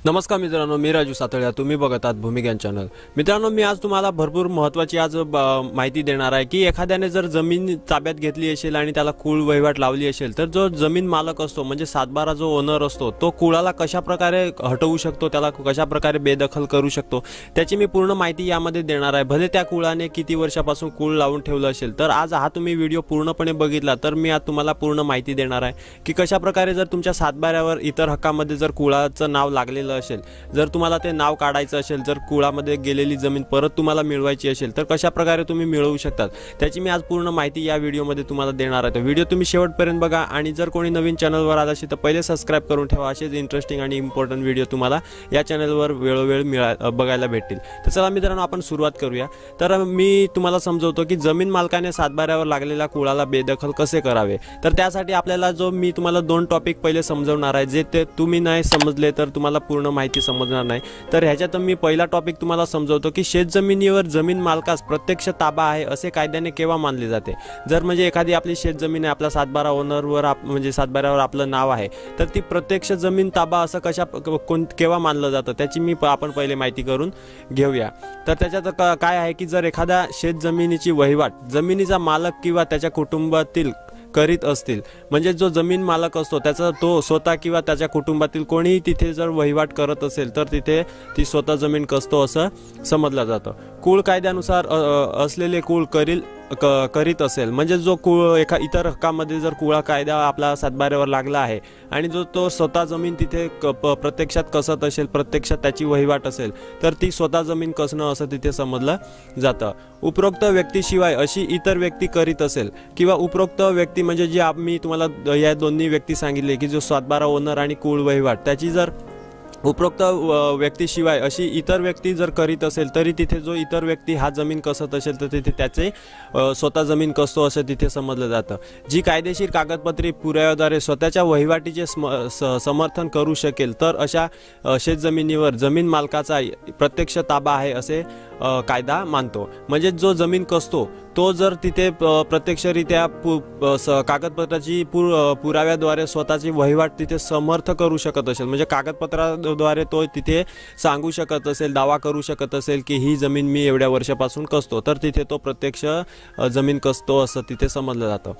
नमस्कार मित्रांनो, मी राजू सातळ्या. तुम्ही बघत आहात भूमिज्ञान चॅनल. मित्रांनो, मी आज तुम्हाला भरपूर महत्त्वाची माहिती देणार आहे की एखाद्याने जर जमीन ताब्यात घेतली असेल आणि त्याला कुळ वहिवाट लावली असेल तर जो जमीन मालक असतो म्हणजे सातबारा जो ओनर असतो तो कुळाला कशा प्रकारे हटवू शकतो, त्याला कशा प्रकारे बेदखल करू शकतो, त्याची मी पूर्ण माहिती यामध्ये देणार आहे. भले त्या कुळाने किती वर्षापासून कुळ लावून ठेवलं असेल तर आज हा तुम्ही व्हिडिओ पूर्णपणे बघितला तर मी आज तुम्हाला पूर्ण माहिती देणार आहे की कशा प्रकारे जर तुमच्या सातबाऱ्यावर इतर हक्कामध्ये जर कुळाचं नाव लागलेलं असेल, जर तुम्हाला ते नाव काढायचं असेल, जर कुळामध्ये गेलेली जमीन परत तुम्हाला मिळवायची असेल तर कशा प्रकारे तुम्ही मिळवू शकतात त्याची मी आज पूर्ण माहिती या व्हिडिओमध्ये तुम्हाला देणार आहे. तर व्हिडिओ तुम्ही शेवटपर्यंत बघा आणि जर कोणी नवीन चॅनलवर आला असेल तर पहिले सबस्क्राइब करून ठेवा. असेच इंटरेस्टिंग आणि इम्पॉर्टंट व्हिडिओ तुम्हाला या चॅनलवर वेळोवेळी बघायला भेटतील. तर चला मित्रांनो, आपण सुरुवात करूया. तर मी तुम्हाला समजवतो की जमीन मालकाने सातबाऱ्यावर लागलेल्या कुळाला बेदखल कसे करावे. तर त्यासाठी आपल्याला मी तुम्हाला 2 टॉपिक पहिले समजवणार आहे, जे ते तुम्ही नाही समजले तर तुम्हाला पूर्ण माहिती समजणार नाही. तर ह्याच्यात मी पहिला टॉपिक तुम्हाला समजवतो की शेतजमिनीवर जमीन मालकास प्रत्यक्ष ताबा आहे असे कायद्याने केव्हा मानले जाते. जर म्हणजे एखादी आपली शेतजमीन आहे, आपला सातबारा ओनरवर म्हणजे सातबाऱ्यावर आपलं नाव आहे, तर ती प्रत्यक्ष जमीन ताबा असं केव्हा मानलं जातं त्याची आपण पहिले माहिती करून घेऊया. तर त्याच्यात काय आहे की जर एखाद्या शेतजमिनीची वहिवाट जमिनीचा मालक किंवा त्याच्या कुटुंबातील करीत असतील, म्हणजे जो जमीन मालक असतो त्याचा तो स्वतः किंवा त्याच्या कुटुंबातील कोणीही तिथे जर वहिवाट करत असेल तर तिथे ती स्वतः जमीन कसतो असं समजलं जातं. कुळ कायद्यानुसार असलेले कुळ करीत असेल, म्हणजे जो कुळ इतर हक्कामध्ये जर कुळा कायदा आपला सातबाऱ्यावर लागला आहे आणि जो तो स्वतः जमीन तिथे प्रत्यक्षात कसत असेल, प्रत्यक्षात त्याची वहिवाट असेल तर ती स्वतः जमीन कसणं असं तिथे समजलं जातं. उपरोक्त व्यक्तीशिवाय अशी इतर व्यक्ती करीत असेल किंवा उपरोक्त व्यक्ती म्हणजे जी मी तुम्हाला या दोन्ही व्यक्ती सांगितले की जो सातबारा ओनर आणि कुळ वहिवाट, त्याची जर उपरोक्त व्यक्तीशिवाय अशी इतर व्यक्ती जर करीत असेल तरी तिथे जो इतर व्यक्ती हा जमीन कसत असेल तर तिथे त्याचे स्वतः जमीन कसतो असं तिथे समजलं जातं. जी कायदेशीर कागदपत्रे पुराव्याद्वारे स्वतःच्या वहिवाटीचे समर्थन करू शकेल तर अशा शेतजमिनीवर जमीन मालकाचा प्रत्यक्ष ताबा आहे असे कायदा मानतो. म्हणजे जो जमीन कसतो तो जर तिथे प्रत्यक्षरित्या कागदपत्राची पुराव्याद्वारे स्वतःची वहिवाट तिथे समर्थ करू शकत असेल, म्हणजे कागदपत्राद्वारे तो तिथे सांगू शकत असेल, दावा करू शकत असेल की ही जमीन मी एवढ्या वर्षापासून कसतो, तर तिथे तो प्रत्यक्ष जमीन कसतो असं तिथे समजलं जातं.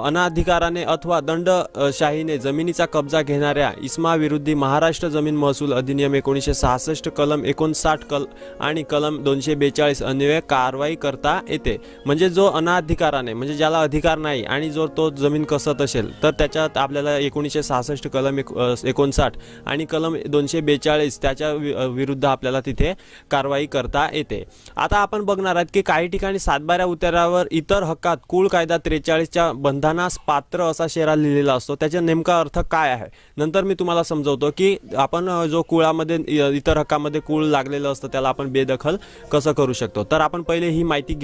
अनाधिकाराने अथवा दंडशाहीने जमिनीचा कब्जा घेणाऱ्या इसमाविरुद्ध महाराष्ट्र जमीन महसूल अधिनियम 1966 कलम 59 आणि कलम 242 अन्वये कारवाई करता येते. म्हणजे जो अनाधिकाराने म्हणजे ज्याला अधिकार नाही आणि जो तो जमीन कसत असेल तर त्याच्यात आपल्याला 1966 कलम 59 आणि कलम 242 त्याच्या विरुद्ध आपल्याला तिथे कारवाई करता येते. आता आपण बघणार आहोत की काही ठिकाणी सातबाऱ्या उतारावर इतर हक्कात कुळ कायदा 43च्या बंधनास पात्र असा शेरा लिहिलेला असतो. त्याचा नेमका अर्थ काय आहे नंतर मी तुम्हाला समजवतो की आपण जो कुळामध्ये इतर हक्कामध्ये कुळ लागलेलं असतं त्याला आपण बेदखल कसं करू शकतो. तर आपण पहिले ही माहिती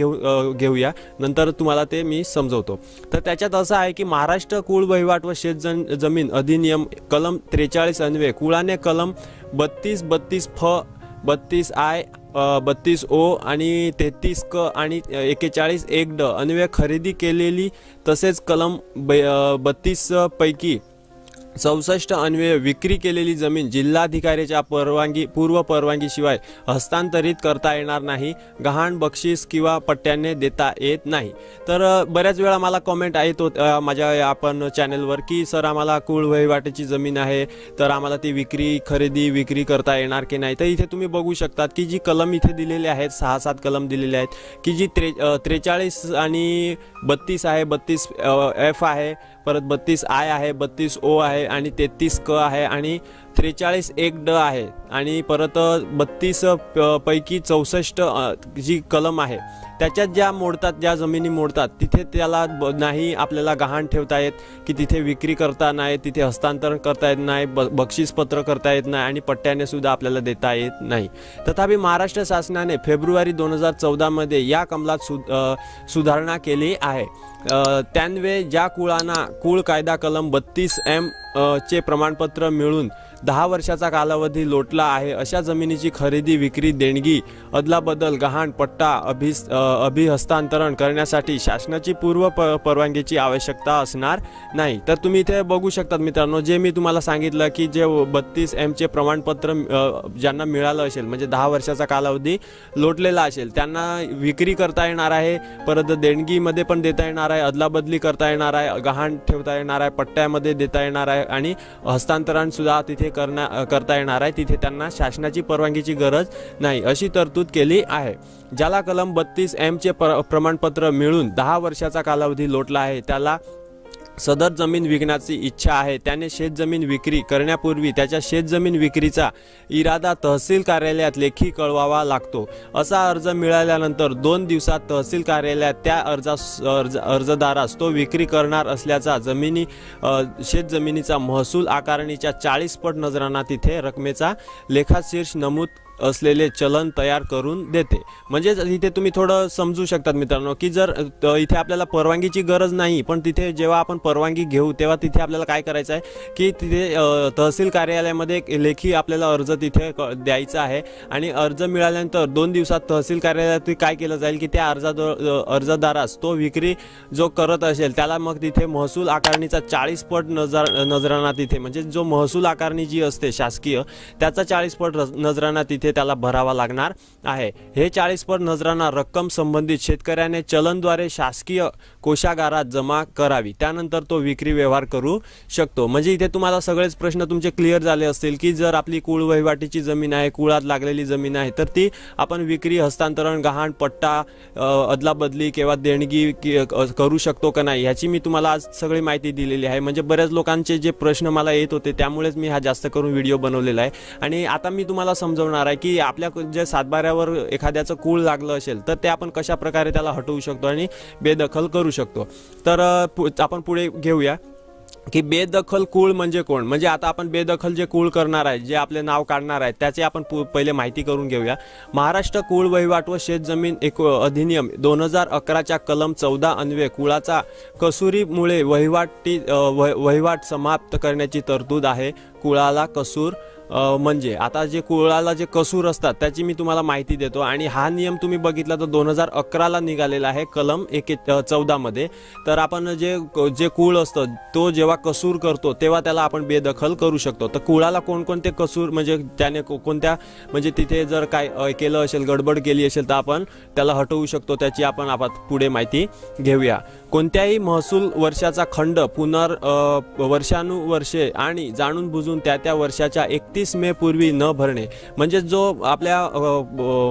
घेऊया, नंतर तुम्हाला ते मी समजवतो. तर त्याच्यात असं आहे की महाराष्ट्र कुळ वहिवाट व शेत जमीन अधिनियम कलम 43 अन्वये कुळाने कलम 32 फ 32 I 32 O आणि 33 क आणि 41 1 ड अन्वये खरेदी केलेली तसेच कलम 32 पैकी 64 अन्वये विक्री केलेली जमीन जिल्हाधिकाऱ्याच्या पूर्व परवानगीशिवाय हस्तांतरित करता येणार नाही. गहाण बक्षीस किंवा पट्ट्याने देता येत नाही. तर बऱ्याच वेळा मला कमेंट येत माझ्या आपण चॅनलवर की सर आम्हाला कुळ वहिवाटीची जमीन आहे तर आम्हाला ती खरेदी विक्री करता येणार की नाही. तर इथे तुम्ही बघू शकतात की जी कलम इथे दिलेले आहेत 6-7 कलम दिलेले आहेत की जी 43 आणि 32 आहे, 32 F आहे, परत 32 I आहे, 32 O आहे आणि 33 क आहे आणि 43 1 ड आहे आणि परत 32 पैकी 64 जी कलम आहे त्याच्यात ज्या जमिनी मोडतात तिथे त्याला नाही आपल्याला गहाण ठेवता येत की तिथे विक्री करता नाही, तिथे हस्तांतरण करता येत नाही, बक्षीसपत्र करता येत नाही आणि पट्ट्याने सुद्धा आपल्याला देता येत नाही. तथापि महाराष्ट्र शासनाने फेब्रुवारी 2014 मध्ये या कलमात सुधारणा केली आहे. त्यान्वये ज्या कुळांना कुळ कायदा कलम 32M चे प्रमाणपत्र मिळून 10 वर्षाचा कालावधी लोटला आहे अशा जमिनीची खरेदी, विक्री, देणगी, अदलाबदल, गहाण, पट्टा, अभिहस्तांतरण करण्यासाठी शासनाची पूर्व परवानगीची आवश्यकता असणार नाही। तर तुम्ही इथे बघू शकतात मित्रांनो, जे मी तुम्हाला सांगितलं की जे 32M चे प्रमाणपत्र ज्यांना मिळालं असेल, म्हणजे 10 वर्षाचा कालावधी लोटलेला असेल, त्यांना विक्री करता येणार आहे, परत देणगीमध्ये पण देता येणार आहे, अदलाबदली करता येणार आहे, गहाण ठेवता येणार आहे, पट्ट्यामध्ये देता येणार आहे आणि हस्तांतरण सुद्धा तिथे करता येणार आहे। तिथे त्यांना शासनाची परवानगीची गरज नाही अशी तरतूद केली आहे। ज्याला कलम 32M चे प्रमाणपत्र मिळून 10 वर्षाचा कालावधी लोटला आहे, त्याला सदर जमीन विकण्याची इच्छा आहे, त्याने शेतजमीन विक्री करण्यापूर्वी त्याच्या शेतजमीन विक्रीचा इरादा तहसील कार्यालयात लेखी कळवावा लागतो। असा अर्ज मिळाल्यानंतर 2 दिवसात तहसील कार्यालयात त्या अर्जदारास तो विक्री करणार असल्याचा शेतजमिनीचा महसूल आकारणीच्या 40 पट नजराना तिथे रकमेचा लेखाशीर्ष नमूद असलेले चलन तयार करून देते। म्हणजे इथे तुम्ही थोडं समजू शकतात मित्रांनो की जर इथे आपल्याला परवानगीची गरज नाही, पण तिथे जेव्हा आपण परवानगी घेऊ तेव्हा तिथे आपल्याला काय करायचं आहे की तिथे तहसील कार्यालयामध्ये एक लेखी आपल्याला अर्ज तिथे द्यायचा आहे आणि अर्ज मिळाल्यानंतर 2 दिवसात तहसील कार्यालयात काय केलं जाईल की त्या अर्जदारास तो विक्री जो करत असेल त्याला मग तिथे महसूल आकारणीचा 40 पट नजराना तिथे, म्हणजे जो महसूल आकारणी जी असते शासकीय त्याचा 40 पट नजराना तिथे त्याला भरावा लागणार आहे। हे 40 पट नजराना रक्कम संबंधित शेतकऱ्याने चलनद्वारे शासकीय कोषागारात जमा करावी, त्यानंतर तो विक्री व्यवहार करू शकतो। म्हणजे इथे तुम्हाला सगळेच प्रश्न तुमचे क्लिअर झाले असतील की जर आपली कुळ वहिवाटीची जमीन आहे, कुळात लागलेली जमीन आहे, तर ती आपण विक्री, हस्तांतरण, गहाण, पट्टा, अदलाबदली किंवा देणगी करू शकतो का नाही, ह्याची मी तुम्हाला आज सगळी माहिती दिलेली आहे। म्हणजे बऱ्याच लोकांचे जे प्रश्न मला येत होते त्यामुळेच मी हा जास्त करून व्हिडिओ बनवलेला आहे। आणि आता मी तुम्हाला समजवणार आहे की आपल्या जे सातबाऱ्यावर एखाद्याचं कूळ लागलं असेल तर ते आपण कशा प्रकारे त्याला हटवू शकतो आणि बेदखल करू शकतो। तर आपण पुढे घेऊया की बेदखल कूळ म्हणजे कोण। म्हणजे आता आपण बेदखल जे कूळ करणार आहे, जे आपले नाव काढणार आहे, त्याची आपण पहिले माहिती करून घेऊया। महाराष्ट्र कुळ वहिवाट व शेतजमीन अधिनियम 2011 च्या कलम 14 अन्वये कुळाचा कसूरीमुळे वहिवाट समाप्त करण्याची तरतूद आहे। कुळाला कसूर म्हणजे आता जे कुळाला जे कसूर असतात त्याची मी तुम्हाला माहिती देतो आणि हा नियम तुम्ही बघितला तर 2011 ला निघालेला आहे कलम 14 मध्ये। तर आपण जे कुळ असतं तो जेव्हा कसूर करतो तेव्हा त्याला आपण बेदखल करू शकतो। तर कुळाला कोणकोणते कसूर, म्हणजे त्याने कोणत्या, म्हणजे तिथे जर काय केलं असेल, गडबड केली असेल तर आपण त्याला हटवू शकतो, त्याची आपण पुढे माहिती घेऊया। कोणत्याही महसूल वर्षाचा खंड वर्षानुवर्षे आणि जाणून बुजून त्या वर्षाच्या 31 मे पूर्वी न भरणे, म्हणजे जो आपल्या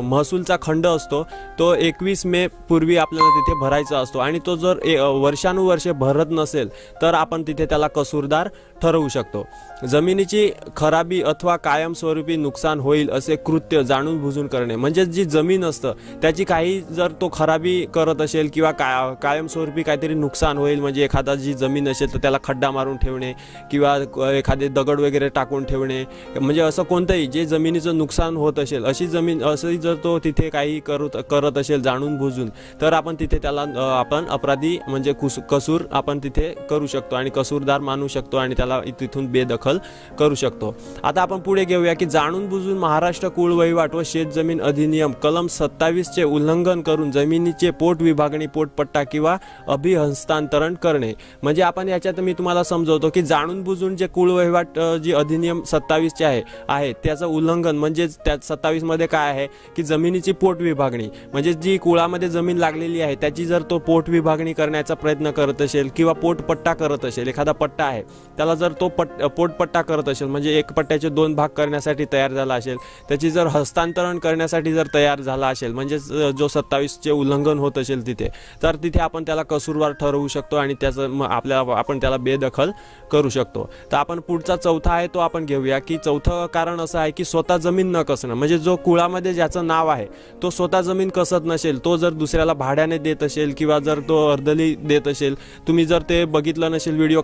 महसूलचा खंड असतो तो 21 मे पूर्वी आपल्याला तिथे भरायचा असतो आणि तो जर वर्षानुवर्षे भरत नसेल तर आपण तिथे त्याला कसूरदार ठरवू शकतो। जमिनीची खराबी अथवा कायमस्वरूपी नुकसान होईल असे कृत्य जाणून बुजून करणे, म्हणजे जी जमीन असतं त्याची काही जर तो खराबी करत असेल किंवा कायमस्वरूपी काहीतरी नुकसान होईल, म्हणजे एखादा जी जमीन असेल तर त्याला खड्डा मारून ठेवणे किंवा एखादे दगड वगैरे टाकून ठेवणे, म्हणजे असं कोणतंही जे जमिनीचं नुकसान होत असेल अशी जमीन असंही जर तो तिथे काही करत असेल जाणून बुजून, तर आपण तिथे त्याला आपण अपराधी म्हणजे कसूर आपण तिथे करू शकतो आणि कसूरदार मानू शकतो आणि त्याला तिथून बेदखल करू शकतो। आता आपण पुढे घेऊया की जाणून बुजून महाराष्ट्र कुळ वहिवाट व शेतजमीन अधिनियम कलम 27 चे उल्लंघन करून जमिनीचे पोट विभागणी, पोटपट्टा किंवा अभिहस्तांतरण करणे। म्हणजे आपण याच्यात मी तुम्हाला समजवतो की जाणून बुजून जे कुळ वहिवाट जी अधिनियम 27 चे आहे त्याचं उल्लंघन, म्हणजे त्या 27 मध्ये काय आहे की जमिनीची पोट विभागणी, म्हणजे जी कुळामध्ये जमीन लागलेली आहे त्याची जर तो पोट विभागणी करण्याचा प्रयत्न करत असेल किंवा पोटपट्टा करत असेल, एखादा पट्टा आहे त्याला जर तो पोटपट्टा करत असेल, म्हणजे एक पट्ट्याचे 2 भाग करण्यासाठी तयार झाला असेल, त्याची जर हस्तांतरण करण्यासाठी जर तयार झाला असेल, म्हणजे जो 27 चे उल्लंघन होत असेल तिथे, तर तिथे आपण त्याला कसूरवार ठरवू शकतो आणि त्याचं आपण त्याला बेदखल करू शकतो। तर आपण पुढचा चौथा आहे तो आपण घेऊया की चौथं कारण असं आहे की स्वतः जमीन न कसणं, म्हणजे जो कुळामध्ये ज्याचं नाव आहे तो स्वतः जमीन कसत नसेल, तो जर दुसऱ्याला भाड्याने देत असेल किंवा जर तो अर्धली देत असेल, तुम्ही जर ते बघितलं नसेल व्हिडिओ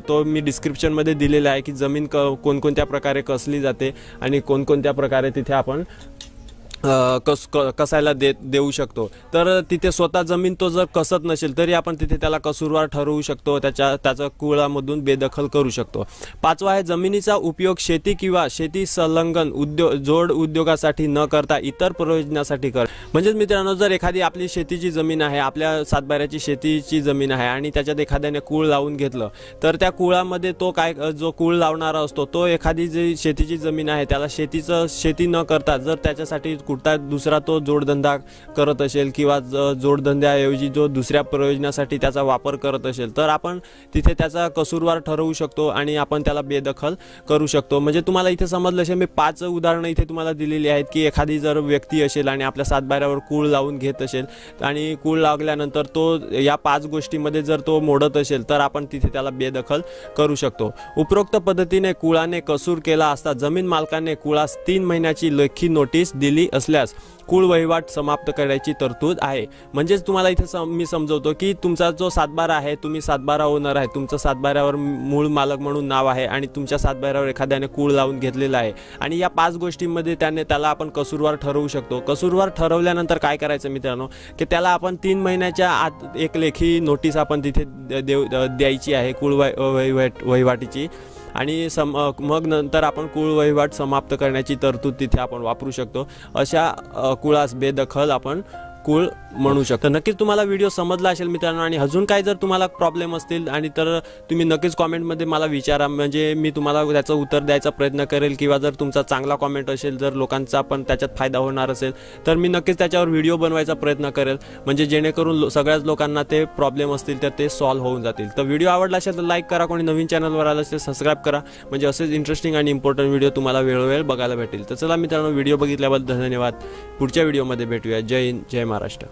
तो मी डिस्क्रिप्शन मध्ये दिलेला आहे की जमीन कोणकोणत्या प्रकारे कसली जाते आणि कोणकोणत्या प्रकारे तिथे आपण कसायला देऊ शकतो। तर तिथे स्वतः जमीन तो जर कसत नसेल तरी आपण तिथे त्याला कसूरवार ठरवू शकतो, त्याचं कुळामधून बेदखल करू शकतो। 5वा आहे जमिनीचा उपयोग शेती किंवा शेती संलग्न जोड उद्योगासाठी न करता इतर प्रयोजनासाठी कर। म्हणजे मित्रांनो, जर एखादी आपली शेतीची जमीन आहे, आपल्या सातबाऱ्याची शेतीची जमीन आहे आणि त्याच्यात एखाद्याने कूळ लावून घेतलं, तर त्या कुळामध्ये तो काय जो कूळ लावणारा असतो तो एखादी जी शेतीची जमीन आहे त्याला शेती न करता जर त्याच्यासाठी कुठला दुसरा तो जोडधंदा करत असेल किंवा जोडधंद्याऐवजी जो दुसऱ्या प्रयोजनासाठी त्याचा वापर करत असेल, तर आपण तिथे त्याचा कसूरवार ठरवू शकतो आणि आपण त्याला बेदखल करू शकतो। म्हणजे तुम्हाला इथे समजलं असेल, मी 5 उदाहरणं इथे तुम्हाला दिलेली आहेत की एखादी जर व्यक्ती असेल आणि आपल्या सातबाऱ्यावर कूळ लावून घेत असेल आणि कूळ लागल्यानंतर तो या 5 गोष्टींमध्ये जर तो मोडत असेल तर आपण तिथे त्याला बेदखल करू शकतो। उपरोक्त पद्धतीने कुळाने कसूर केला असता जमीन मालकाने कुळास 3 महिन्याची लेखी नोटीस दिली असल्यास कुळ वहिवाट समाप्त करायची तरतूद आहे। म्हणजेच तुम्हाला इथे मी समजवतो की तुमचा जो सातबारा आहे, तुम्ही सातबारा ओनर आहे, तुमच्या सातबाऱ्यावर मूळ मालक म्हणून नाव आहे आणि तुमच्या सातबाऱ्यावर एखाद्याने कूळ लावून घेतलेला आहे आणि या 5 गोष्टींमध्ये त्याला आपण कसूरवार ठरवू शकतो। कसूरवार ठरवल्यानंतर काय करायचं मित्रांनो, की त्याला आपण 3 महिन्याच्या आत एक लेखी नोटीस आपण तिथे द्यायची आहे कुळ वहिवाटीची आणि मग नंतर आपण कुळ वहिवाट समाप्त करण्याची तरतूद तिथे आपण वापरू शकतो। अशा कुळास बेदखल आपण कुळ म्हणू शकतो। नक्कीच तुम्हाला व्हिडिओ समजला असेल मित्रांनो, आणि अजून काय जर तुम्हाला प्रॉब्लेम असतील आणि तर तुम्ही नक्कीच कॉमेंटमध्ये मला विचारा, म्हणजे मी तुम्हाला त्याचं उत्तर द्यायचा प्रयत्न करेल। किंवा जर तुमचा चांगला कॉमेंट असेल, जर लोकांचा पण त्याच्यात फायदा होणार असेल तर मी नक्कीच त्याच्यावर व्हिडिओ बनवायचा प्रयत्न करेल, म्हणजे जेणेकरून सगळ्याच लोकांना ते प्रॉब्लेम असतील तर ते सॉल्व्ह होऊन जातील। तर व्हिडिओ आवडला असेल तर लाईक करा, कोणी नवीन चॅनलवर आलं असेल सबस्क्राईब करा, म्हणजे असेच इंटरेस्टिंग आणि इम्पॉर्टंट व्हिडिओ तुम्हाला वेळोवेळ बघायला भेटेल। तर चला मित्रांनो, व्हिडिओ बघितल्याबद्दल धन्यवाद। पुढच्या व्हिडिओमध्ये भेटूया। जय हिंद, जय महाराष्ट्र।